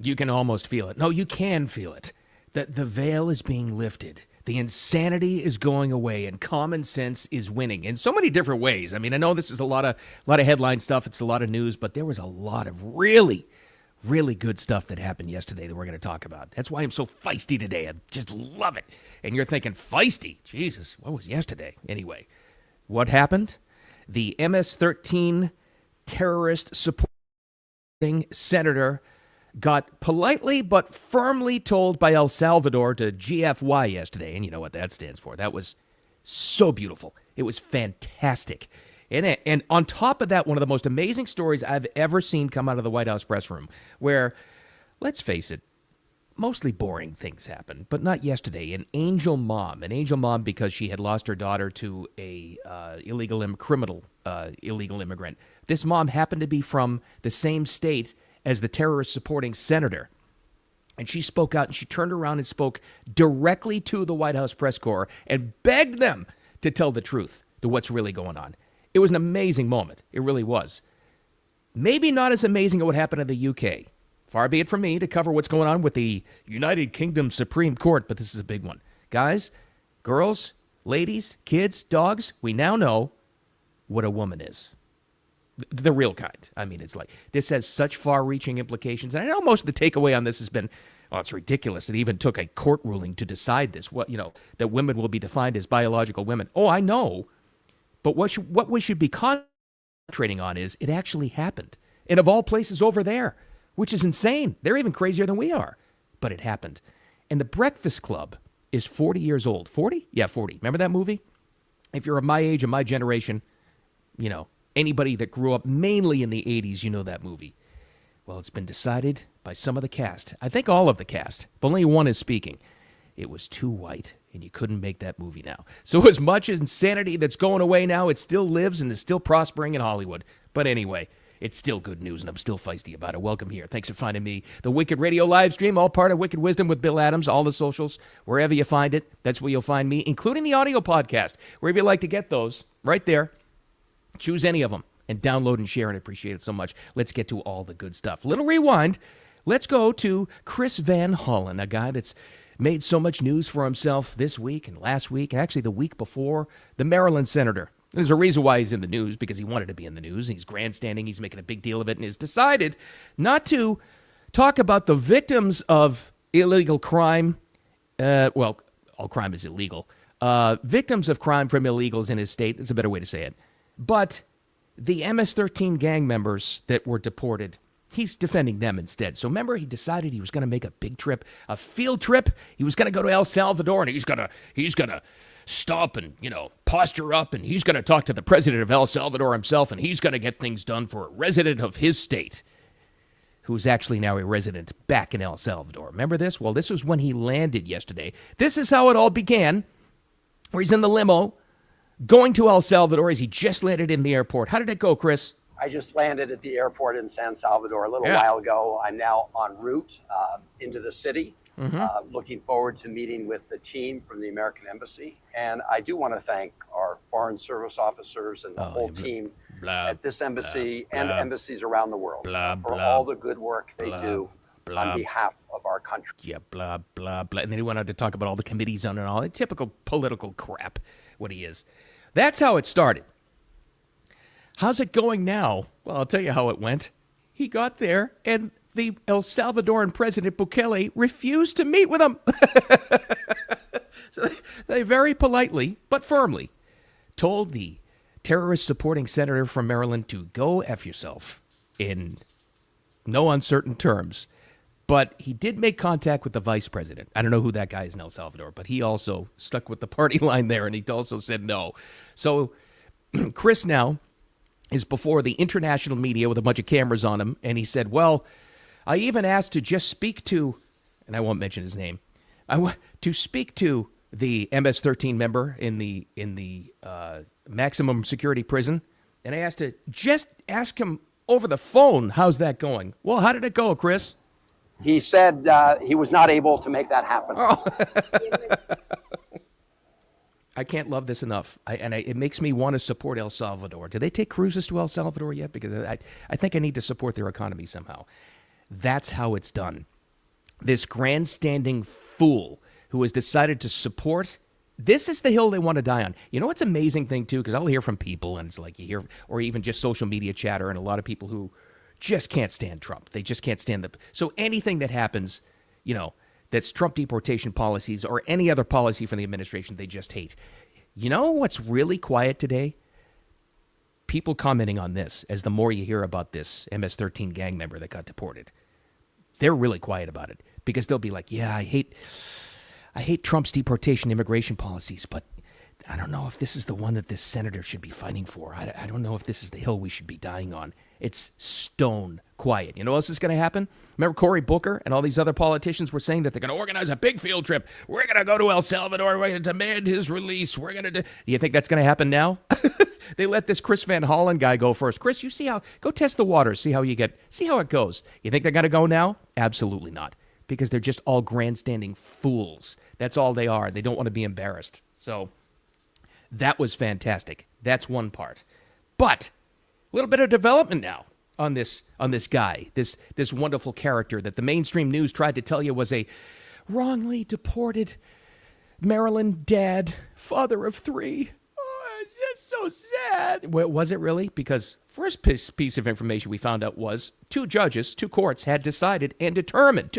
You can almost feel it. No, you can feel it. That the veil is being lifted. The insanity is going away, and common sense is winning in so many different ways. I mean, I know this is a lot of headline stuff. It's a lot of news, but there was a lot of really good stuff that happened yesterday that we're going to talk about. That's why I'm so feisty today. I just love it. And you're thinking, feisty? Jesus, what was yesterday? Anyway, what happened? The MS13 terrorist supporting senator got politely but firmly told by El Salvador to GFY yesterday. And you know what that stands for. That was so beautiful. It was fantastic. And on top of that, one of the most amazing stories I've ever seen come out of the White House press room, where, let's face it, mostly boring things happen, but not yesterday. An angel mom because she had lost her daughter to a criminal illegal immigrant. This mom happened to be from the same state as the terrorist-supporting senator. And she spoke out, and she turned around and spoke directly to the White House press corps and begged them to tell the truth to what's really going on. It was an amazing moment. It really was. Maybe not as amazing as what happened in the UK. Far be it from me to cover what's going on with the United Kingdom Supreme Court, but this is a big one. Guys, girls, ladies, kids, dogs, we now know what a woman is. The real kind. I mean, it's like, this has such far-reaching implications. And I know most of the takeaway on this has been, oh, it's ridiculous. It even took a court ruling to decide this, that women will be defined as biological women. Oh, I know. But what we should be concentrating on is it actually happened. And of all places over there, which is insane. They're even crazier than we are. But it happened. And the Breakfast Club is 40 years old. 40? Yeah, 40. Remember that movie? If you're of my age and my generation, anybody that grew up mainly in the 80s, you know that movie. Well, it's been decided by some of the cast. I think all of the cast, but only one is speaking. It was too white, and you couldn't make that movie now. So as much insanity that's going away now, it still lives and is still prospering in Hollywood. But anyway, it's still good news, and I'm still feisty about it. Welcome here. Thanks for finding me. The Wicked Radio live stream, all part of Wicked Wisdom with Bill Adams, all the socials, wherever you find it, that's where you'll find me, including the audio podcast, wherever you like to get those, right there. Choose any of them and download and share, and I appreciate it so much. Let's get to all the good stuff. Little rewind. Let's go to Chris Van Hollen, a guy that's made so much news for himself this week and last week, actually the week before, the Maryland senator. There's a reason why he's in the news, because he wanted to be in the news. He's grandstanding. He's making a big deal of it, and has decided not to talk about the victims of illegal crime. All crime is illegal. Victims of crime from illegals in his state. That's a better way to say it. But the MS13 gang members that were deported, he's defending them instead. So remember, he decided he was going to make a big trip, a field trip. He was going to go to El Salvador, and he's going to stop and, posture up, and he's going to talk to the president of El Salvador himself, and he's going to get things done for a resident of his state who's actually now a resident back in El Salvador. Remember this? Well, this was when he landed yesterday. This is how it all began, where he's in the limo going to El Salvador as he just landed in the airport. How did it go, Chris? I just landed at the airport in San Salvador a little while ago. I'm now en route into the city, looking forward to meeting with the team from the American Embassy. And I do want to thank our Foreign Service officers and the whole team at this embassy and embassies around the world for all the good work they do on behalf of our country. Yeah, blah, blah, blah. And then he went on to talk about all the committees on and all that typical political crap, what he is. That's how it started. How's it going now? Well, I'll tell you how it went. He got there, and the El Salvadoran president, Bukele, refused to meet with him. So they very politely, but firmly, told the terrorist-supporting senator from Maryland to go F yourself in no uncertain terms. But he did make contact with the vice president. I don't know who that guy is in El Salvador, but he also stuck with the party line there, and he also said no. So Chris now is before the international media with a bunch of cameras on him, and he said, well, I even asked to just speak to, and I won't mention his name, to speak to the MS-13 member in the maximum security prison, and I asked to just ask him over the phone, how's that going? Well, how did it go, Chris? He said he was not able to make that happen. Oh. I can't love this enough. It makes me want to support El Salvador. Do they take cruises to El Salvador yet? Because I think I need to support their economy somehow. That's how it's done. this grandstanding fool who has decided to support. This is the hill they want to die on. You know what's amazing thing, too? Because I'll hear from people, and it's like you hear, or even just social media chatter, and a lot of people who just can't stand Trump. They just can't stand so anything that happens, that's Trump deportation policies or any other policy from the administration, they just hate. You know what's really quiet today? People commenting on this, as the more you hear about this MS13 gang member that got deported. They're really quiet about it because they'll be like, yeah, I hate Trump's deportation immigration policies, but I don't know if this is the one that this senator should be fighting for. I don't know if this is the hill we should be dying on. It's stone quiet. You know what else is going to happen? Remember Cory Booker and all these other politicians were saying that they're going to organize a big field trip. We're going to go to El Salvador. We're going to demand his release. We're going to do you think that's going to happen now? They let this Chris Van Hollen guy go first. Chris, go test the waters, see how it goes. You think they're going to go now? Absolutely not. Because they're just all grandstanding fools. That's all they are. They don't want to be embarrassed. So that was fantastic. That's one part. But a little bit of development now on this guy, this wonderful character that the mainstream news tried to tell you was a wrongly deported Maryland dad, father of 3. Oh, it's just so sad. Well, was it really? Because first piece of information we found out was 2 courts had decided and determined,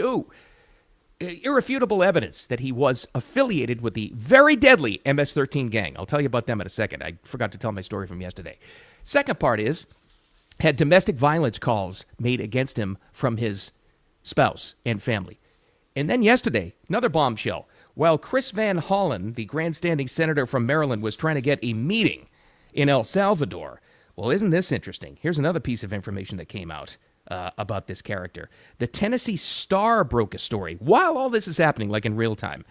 irrefutable evidence that he was affiliated with the very deadly MS13 gang. I'll tell you about them in a second. I forgot to tell my story from yesterday. Second part is, had domestic violence calls made against him from his spouse and family. And then yesterday, another bombshell. While Chris Van Hollen, the grandstanding senator from Maryland, was trying to get a meeting in El Salvador. Well, isn't this interesting? Here's another piece of information that came out about this character. The Tennessee Star broke a story while all this is happening, like in real time,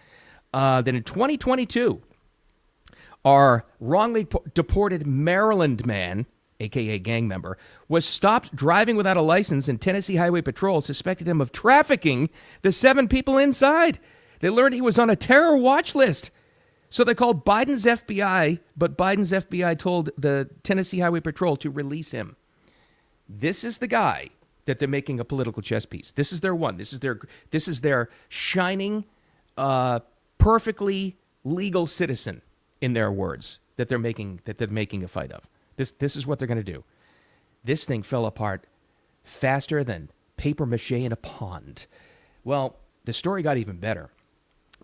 that in 2022, our wrongly deported Maryland man, a.k.a. gang member, was stopped driving without a license, and Tennessee Highway Patrol suspected him of trafficking the 7 people inside. They learned he was on a terror watch list. So they called Biden's FBI, but Biden's FBI told the Tennessee Highway Patrol to release him. This is the guy that they're making a political chess piece. This is their one. This is their shining, perfectly legal citizen, in their words, that they're making a fight of. This is what they're going to do. This thing fell apart faster than paper mache in a pond. Well, the story got even better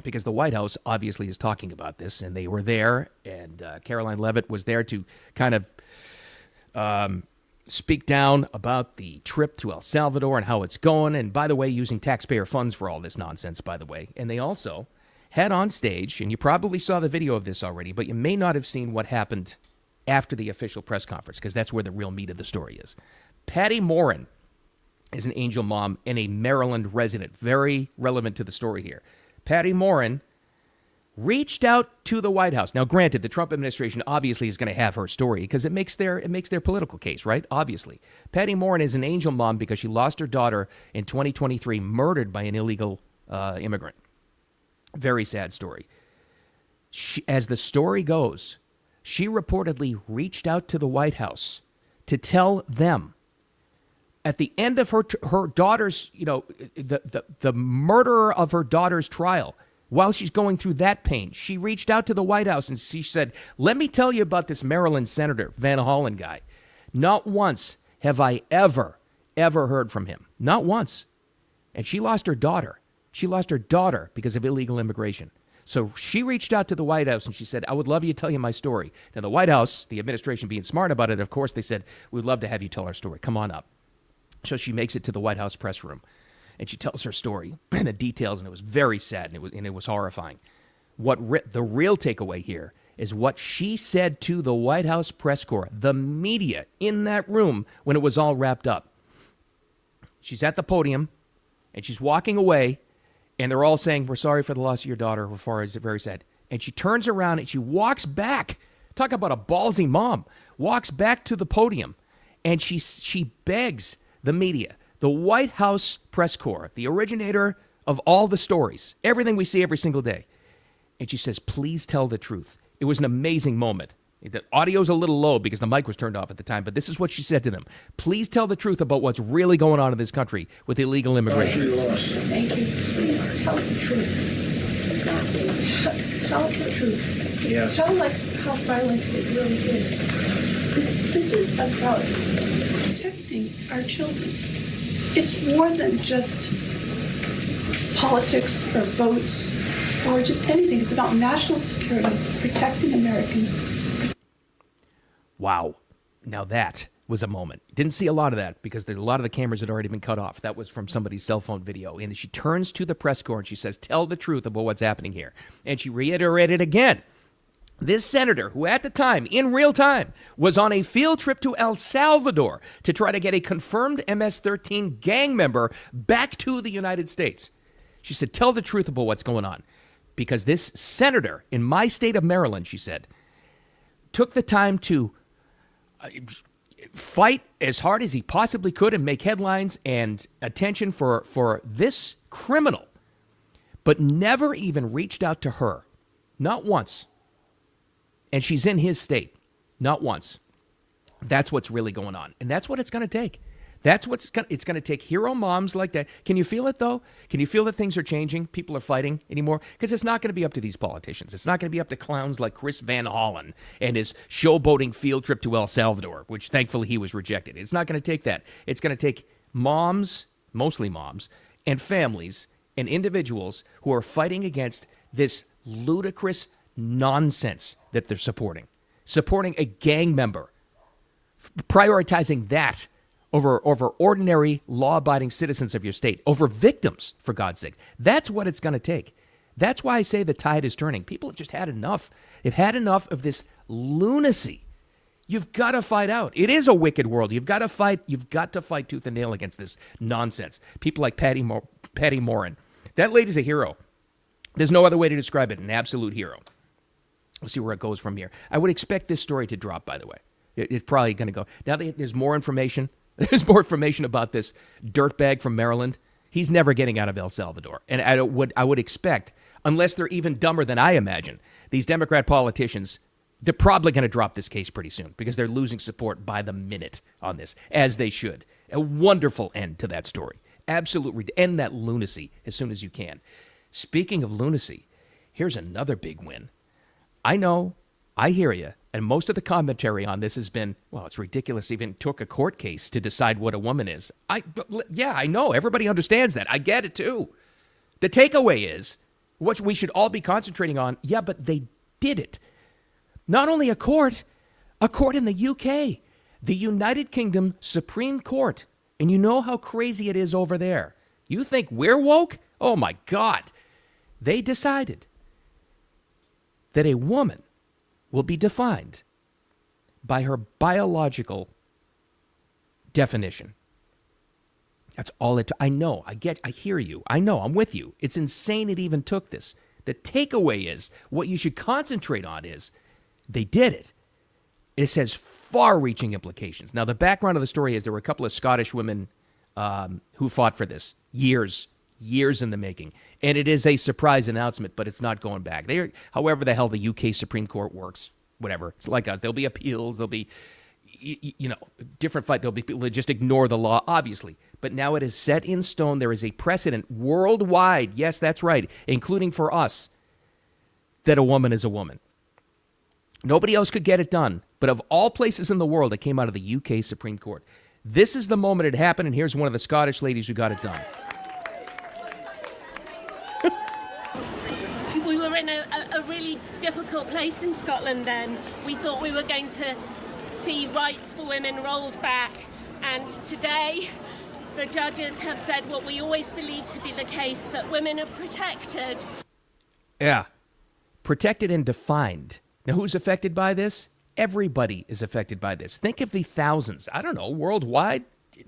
because the White House obviously is talking about this, and they were there, and Caroline Leavitt was there to kind of speak down about the trip to El Salvador and how it's going, and by the way, using taxpayer funds for all this nonsense, by the way. And they also had on stage, and you probably saw the video of this already, but you may not have seen what happened after the official press conference, because that's where the real meat of the story is. Patty Morin is an angel mom and a Maryland resident, very relevant to the story here. Patty Morin reached out to the White House. Now, granted, the Trump administration obviously is going to have her story because it makes their political case, right? Obviously. Patty Morin is an angel mom because she lost her daughter in 2023, murdered by an illegal immigrant. Very sad story. As the story goes, she reportedly reached out to the White House to tell them at the end of her daughter's, the murderer of her daughter's trial, while she's going through that pain, she reached out to the White House and she said, let me tell you about this Maryland Senator Van Hollen guy. Not once have I ever heard from him. Not once. And she lost her daughter. She lost her daughter because of illegal immigration. So she reached out to the White House and she said, I would love you to tell you my story. Now, the White House, the administration being smart about it, of course, they said, we'd love to have you tell our story. Come on up. So she makes it to the White House press room and she tells her story and the details, and it was very sad and it was horrifying. The real takeaway here is what she said to the White House press corps, the media in that room when it was all wrapped up. She's at the podium and she's walking away. And they're all saying, we're sorry for the loss of your daughter. It's very sad. And she turns around and she walks back. Talk about a ballsy mom. Walks back to the podium. And she begs the media, the White House press corps, the originator of all the stories, everything we see every single day. And she says, please tell the truth. It was an amazing moment. The audio's a little low because the mic was turned off at the time, but this is what she said to them. Please tell the truth about what's really going on in this country with illegal immigration. Thank you. Please tell the truth. Exactly. Tell the truth. Yeah. Tell how violent it really is. This is about protecting our children. It's more than just politics or votes or just anything. It's about national security, protecting Americans. Wow. Now that was a moment. Didn't see a lot of that because a lot of the cameras had already been cut off. That was from somebody's cell phone video. And she turns to the press corps and she says, tell the truth about what's happening here. And she reiterated again. This senator, who at the time, in real time, was on a field trip to El Salvador to try to get a confirmed MS13 gang member back to the United States. She said, tell the truth about what's going on. Because this senator in my state of Maryland, she said, took the time to fight as hard as he possibly could and make headlines and attention for this criminal, but never even reached out to her. Not once. And she's in his state. Not once. That's what's really going on. And that's what it's going to take. It's going to take hero moms like that. Can you feel it, though? Can you feel that things are changing? People are fighting anymore? Because it's not going to be up to these politicians. It's not going to be up to clowns like Chris Van Hollen and his showboating field trip to El Salvador, which thankfully he was rejected. It's not going to take that. It's going to take moms, mostly moms, and families and individuals who are fighting against this ludicrous nonsense that they're supporting. Supporting a gang member. Prioritizing that over ordinary law-abiding citizens of your state, over victims, for God's sake. That's what it's going to take. That's why I say the tide is turning. People have just had enough. They've had enough of this lunacy. You've got to fight out. It is a wicked world. You've got to fight. You've got to fight tooth and nail against this nonsense. People like Patty Morin. That lady's a hero. There's no other way to describe it. An absolute hero. We'll see where it goes from here. I would expect this story to drop, by the way. It's probably going to go. Now there's more information. There's more information about this dirtbag from Maryland. He's never getting out of El Salvador. And I would expect, unless they're even dumber than I imagine, these Democrat politicians, they're probably going to drop this case pretty soon because they're losing support by the minute on this, as they should. A wonderful end to that story. Absolutely. End that lunacy as soon as you can. Speaking of lunacy, here's another big win. I know, I hear you. And most of the commentary on this has been, well, it's ridiculous. Even took a court case to decide what a woman is. Yeah, I know. Everybody understands that. I get it, too. The takeaway is, what we should all be concentrating on, yeah, but they did it. Not only a court in the UK, the United Kingdom Supreme Court. And you know how crazy it is over there. You think we're woke? Oh, my God. They decided that a woman will be defined by her biological definition. That's all it took. I know, I hear you. I know, I'm with you. It's insane it even took this. The takeaway is, what you should concentrate on is, they did it. This has far-reaching implications. Now, the background of the story is there were a couple of Scottish women who fought for this years in the making. And it is a surprise announcement, but it's not going back. However the hell the UK Supreme Court works, whatever. It's like us. There'll be appeals. There'll be, different fight. There'll be people that just ignore the law, obviously. But now it is set in stone. There is a precedent worldwide. Yes, that's right, including for us, that a woman is a woman. Nobody else could get it done. But of all places in the world, it came out of the UK Supreme Court. This is the moment it happened, and here's one of the Scottish ladies who got it done. We were in a really difficult place in Scotland then. We thought we were going to see rights for women rolled back, and today the judges have said what we always believed to be the case, that women are protected. Yeah, protected and defined. Now, who's affected by this? Everybody is affected by this. Think of the thousands, I don't know, worldwide,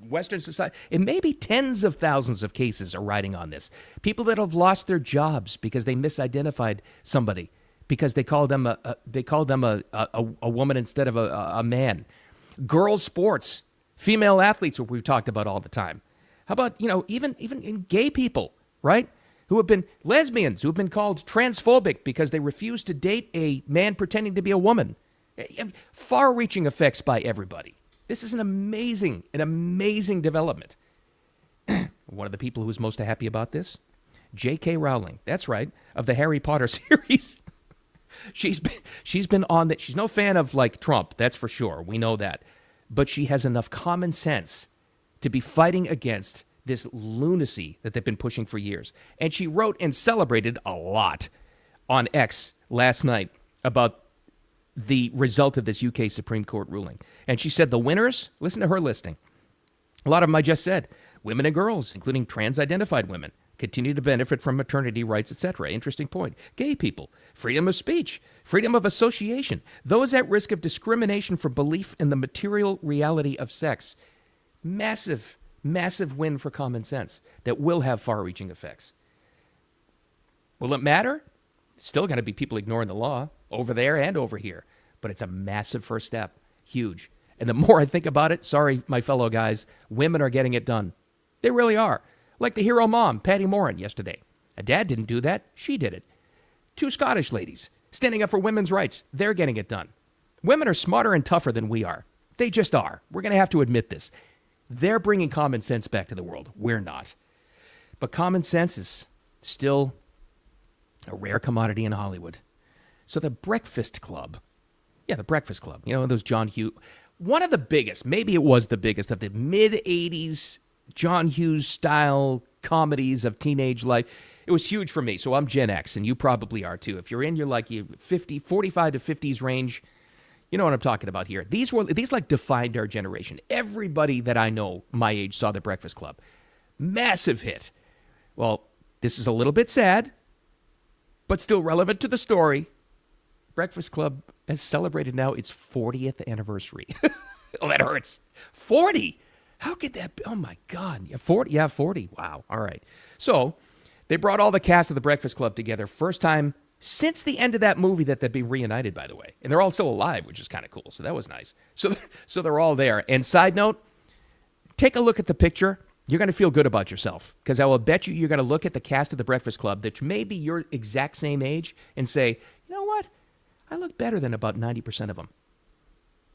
Western society, and maybe tens of thousands of cases are riding on this. People that have lost their jobs because they misidentified somebody, because they called them a woman instead of a man. Girls' sports, female athletes, what we've talked about all the time. How about, even in gay people, right? Who have been lesbians, who have been called transphobic because they refuse to date a man pretending to be a woman. Far-reaching effects by everybody. This is an amazing development. One of the people who's most happy about this, J.K. Rowling. That's right, of the Harry Potter series. She's been on that. She's no fan of like Trump, that's for sure. We know that. But she has enough common sense to be fighting against this lunacy that they've been pushing for years. And she wrote and celebrated a lot on X last night about the result of this UK Supreme Court ruling. And she said the winners, listen to her listing. A lot of them I just said. Women and girls, including trans-identified women, continue to benefit from maternity rights, etc. Interesting point. Gay people, freedom of speech, freedom of association, those at risk of discrimination for belief in the material reality of sex. Massive, massive win for common sense that will have far-reaching effects. Will it matter? Still going to be people ignoring the law over there and over here, but it's a massive first step. Huge. And the more I think about it, sorry, my fellow guys, women are getting it done. They really are. Like the hero mom, Patty Moran, yesterday. A dad didn't do that. She did it. 2 Scottish ladies standing up for women's rights. They're getting it done. Women are smarter and tougher than we are. They just are. We're going to have to admit this. They're bringing common sense back to the world. We're not. But common sense is still a rare commodity in Hollywood. So the Breakfast Club. Yeah, the Breakfast Club. You know, those John Hughes. One of the biggest, maybe it was the biggest of the mid-'80s John Hughes style comedies of teenage life. It was huge for me. So I'm Gen X, and you probably are too. If you're in your like 45 to 50s range, you know what I'm talking about here. These like defined our generation. Everybody that I know my age saw The Breakfast Club. Massive hit. Well, this is a little bit sad, but still relevant to the story. Breakfast Club has celebrated now its 40th anniversary. Oh, that hurts. 40. How could that be? Oh, my God. 40? Yeah, 40. Wow. All right. So they brought all the cast of The Breakfast Club together. First time since the end of that movie that they've been reunited, by the way. And they're all still alive, which is kind of cool. So that was nice. So they're all there. And side note, take a look at the picture. You're going to feel good about yourself because I will bet you're going to look at the cast of The Breakfast Club that may be your exact same age and say, you know what? I look better than about 90% of them.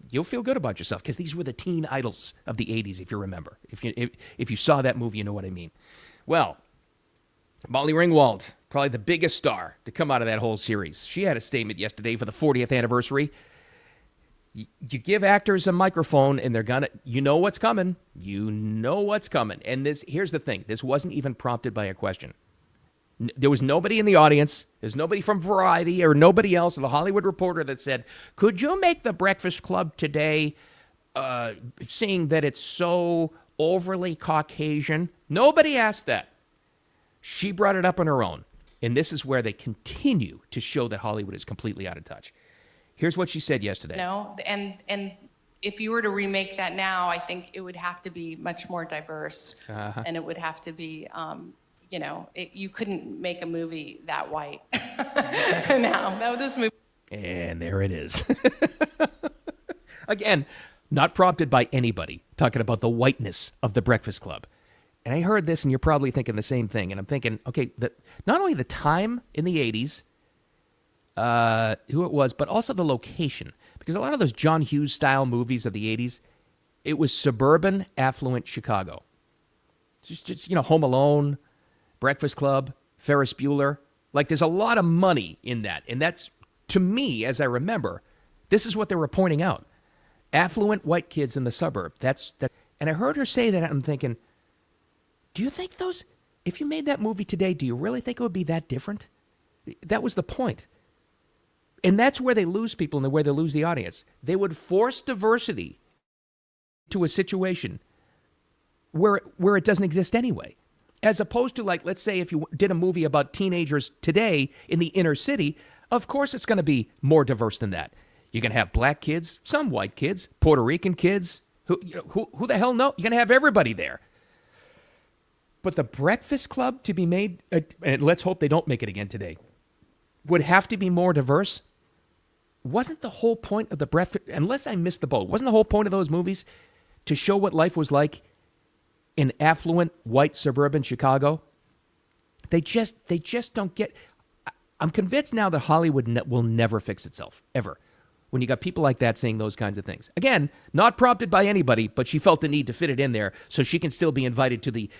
You'll feel good about yourself because these were the teen idols of the 80s, if you remember. If you saw that movie, you know what I mean. Well, Molly Ringwald, probably the biggest star to come out of that whole series. She had a statement yesterday for the 40th anniversary. You give actors a microphone and they're gonna, you know what's coming. You know what's coming. And here's the thing. This wasn't even prompted by a question. There was nobody in the audience. There's nobody from Variety or nobody else or the Hollywood Reporter that said, could you make The Breakfast Club today, seeing that it's so overly Caucasian? Nobody asked that. She brought it up on her own. And this is where they continue to show that Hollywood is completely out of touch. Here's what she said yesterday. No, and if you were to remake that now, I think it would have to be much more diverse. And it would have to be... you couldn't make a movie that white now. This movie. And there it is. Again, not prompted by anybody, talking about the whiteness of The Breakfast Club. And I heard this, and you're probably thinking the same thing. And I'm thinking, okay, not only the time in the 80s, who it was, but also the location. Because a lot of those John Hughes-style movies of the 80s, it was suburban, affluent Chicago. Just Home Alone, Breakfast Club, Ferris Bueller. Like, there's a lot of money in that. And that's, to me, as I remember, this is what they were pointing out. Affluent white kids in the suburb. That. And I heard her say that, and I'm thinking, do you think if you made that movie today, do you really think it would be that different? That was the point. And that's where they lose people and where they lose the audience. They would force diversity to a situation where it doesn't exist anyway. As opposed to, like, let's say if you did a movie about teenagers today in the inner city, of course it's going to be more diverse than that. You're going to have black kids, some white kids, Puerto Rican kids. Who the hell knows? You're going to have everybody there. But The Breakfast Club to be made, and let's hope they don't make it again today, would have to be more diverse. Wasn't the whole point of The Breakfast, unless I missed the boat, wasn't the whole point of those movies to show what life was like in affluent, white, suburban Chicago? They just don't get... I'm convinced now that Hollywood will never fix itself, ever. when you got people like that saying those kinds of things. Again, not prompted by anybody, but she felt the need to fit it in there so she can still be invited to the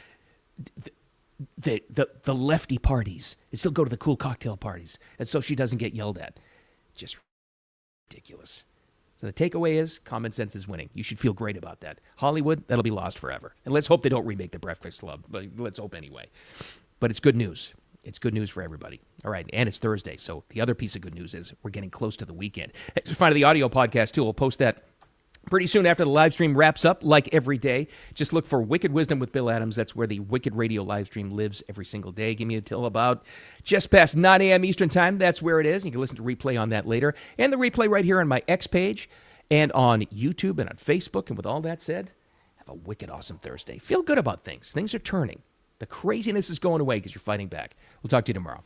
lefty parties and still go to the cool cocktail parties, and so she doesn't get yelled at. Just ridiculous. So the takeaway is common sense is winning. You should feel great about that. Hollywood, that'll be lost forever. And let's hope they don't remake The Breakfast Club. But let's hope anyway. But it's good news. It's good news for everybody. All right, and it's Thursday, so the other piece of good news is we're getting close to the weekend. Find the audio podcast, too. We'll post that pretty soon after the live stream wraps up, like every day. Just look for Wicked Wisdom with Bill Adams. That's where the Wicked Radio live stream lives every single day. Give me until about just past 9 a.m. Eastern Time. That's where it is. You can listen to replay on that later. And the replay right here on my X page and on YouTube and on Facebook. And with all that said, have a wicked awesome Thursday. Feel good about things. Things are turning. The craziness is going away because you're fighting back. We'll talk to you tomorrow.